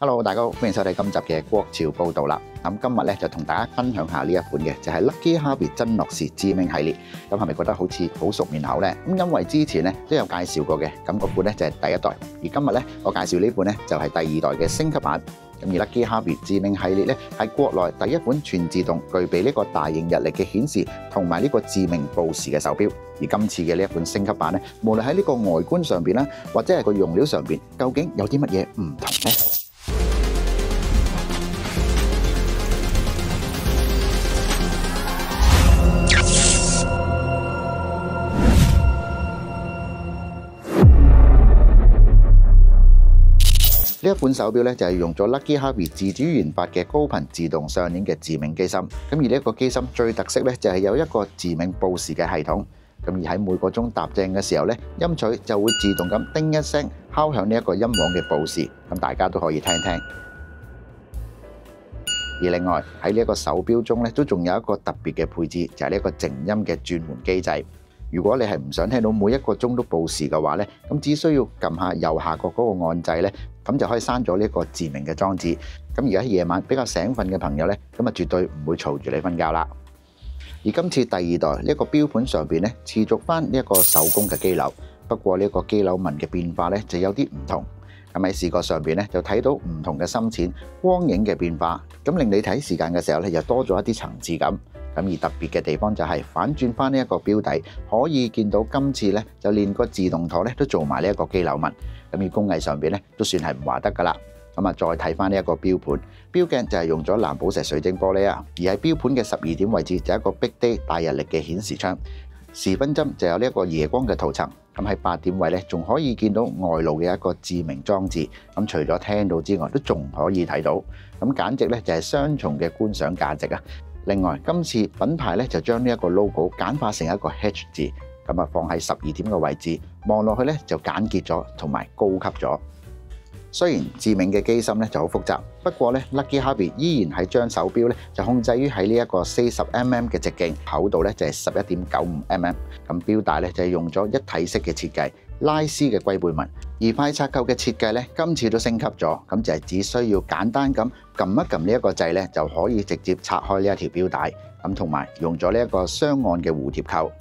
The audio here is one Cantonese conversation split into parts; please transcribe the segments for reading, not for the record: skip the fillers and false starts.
Hello， 大家好，歡迎收睇今集嘅國潮報道啦。咁今日咧就同大家分享下呢一款嘅，就係 Lucky Harvey 真樂士致命系列。咁係咪覺得好似好熟面口呢？咁因為之前咧都有介紹過嘅，咁嗰款咧就係第一代，而今日咧我介紹呢款咧就係第二代嘅升級版。咁而 Lucky Harvey 致命系列咧係國內第一款全自動具備呢個大型日曆嘅顯示同埋呢個致命報時嘅手錶。而今次嘅呢一款升級版咧，無論喺呢個外觀上邊啦，或者係個用料上邊，究竟有啲乜嘢唔同呢？呢一款手錶咧就係用咗 Lucky Harvey 自主研發嘅高頻自動上鏈嘅致命機芯。咁而呢一個機芯最特色咧就係有一個致命報時嘅系統。咁而喺每個鐘踏正嘅時候咧，音錘就會自動咁叮一聲敲響呢一個音網嘅報時。咁大家都可以聽聽。而另外喺呢一個手錶中咧，都仲有一個特別嘅配置，就係呢一個靜音嘅轉換機制。如果你係唔想聽到每一個鐘都報時嘅話咧，咁只需要撳下右下角嗰個按掣咧，咁就可以刪咗呢一個致命嘅裝置。咁而家喺夜晚比較醒瞓嘅朋友咧，咁啊絕對唔會嘈住你瞓覺啦。而今次第二代呢一個錶盤上邊咧，持續翻呢一個手工嘅機鈕，不過呢一個機鈕紋嘅變化咧就有啲唔同。咁喺視覺上邊咧就睇到唔同嘅深淺光影嘅變化，咁令你睇時間嘅時候咧又多咗一啲層次感。咁而特別嘅地方就係反轉翻呢一個錶底，可以見到今次咧就連個自動舵咧都做埋呢一個機鈕紋。咁而工藝上邊咧都算係唔話得噶啦。咁啊再睇翻呢一個錶盤，錶鏡就係用咗藍寶石水晶玻璃啊，而喺錶盤嘅12點位置就係一個 Big Day 大日曆嘅顯示窗，時分針就有呢一個夜光嘅塗層。咁喺8點位咧仲可以見到外露嘅一個致命裝置。咁除咗聽到之外，都仲可以睇到。咁簡直咧就係雙重嘅觀賞價值啊！另外，今次品牌咧就將呢一個 logo 簡化成一個 H 字，咁啊放喺12點嘅位置，望落去咧就簡潔咗同埋高級咗。雖然致命嘅機芯咧就好複雜，不過咧 Lucky Harvey 依然係將手錶咧就控制於喺呢一個40mm 嘅直徑，厚度咧就係11.95mm。咁錶帶咧就係用咗一體式嘅設計，拉絲嘅龜背紋。而快拆扣嘅設計咧，今次都升級咗，咁就係只需要簡單咁撳一撳呢一個掣咧，就可以直接拆開呢一條錶帶。咁同埋用咗呢一個雙按嘅蝴蝶扣。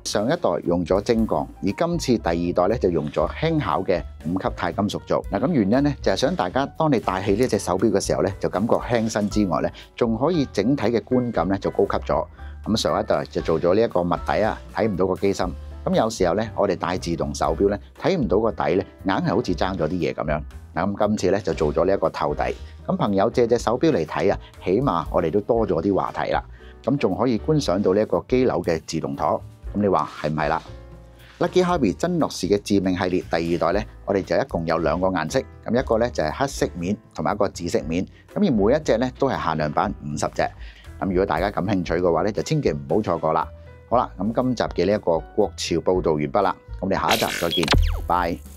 上一代用咗精鋼，而今次第二代咧就用咗輕巧嘅5級鈦金屬做。嗱，咁原因咧就係想大家當你戴起呢隻手錶嘅時候咧，就感覺輕身之外咧，仲可以整體嘅觀感咧就高級咗。咁上一代就做咗呢一個物底啊，睇唔到個機芯。咁有時候咧，我哋戴自動手錶咧，睇唔到個底咧，硬係好似爭咗啲嘢咁樣。嗱，咁今次咧就做咗呢一個透底。咁朋友借隻手錶嚟睇啊，起碼我哋都多咗啲話題啦。咁仲可以觀賞到呢一個機鈕嘅自動舵。咁你話係唔係啦 ？Lucky Harvey 真樂士嘅致命系列第二代咧，我哋就一共有2個顏色。咁一個咧就係黑色面，同埋一個紫色面。咁而每一隻咧都係限量版50隻。咁如果大家感興趣嘅話咧，就千祈唔好錯過啦。好啦，咁今集嘅呢一個國潮報道完畢啦，咁我哋下一集再見，拜。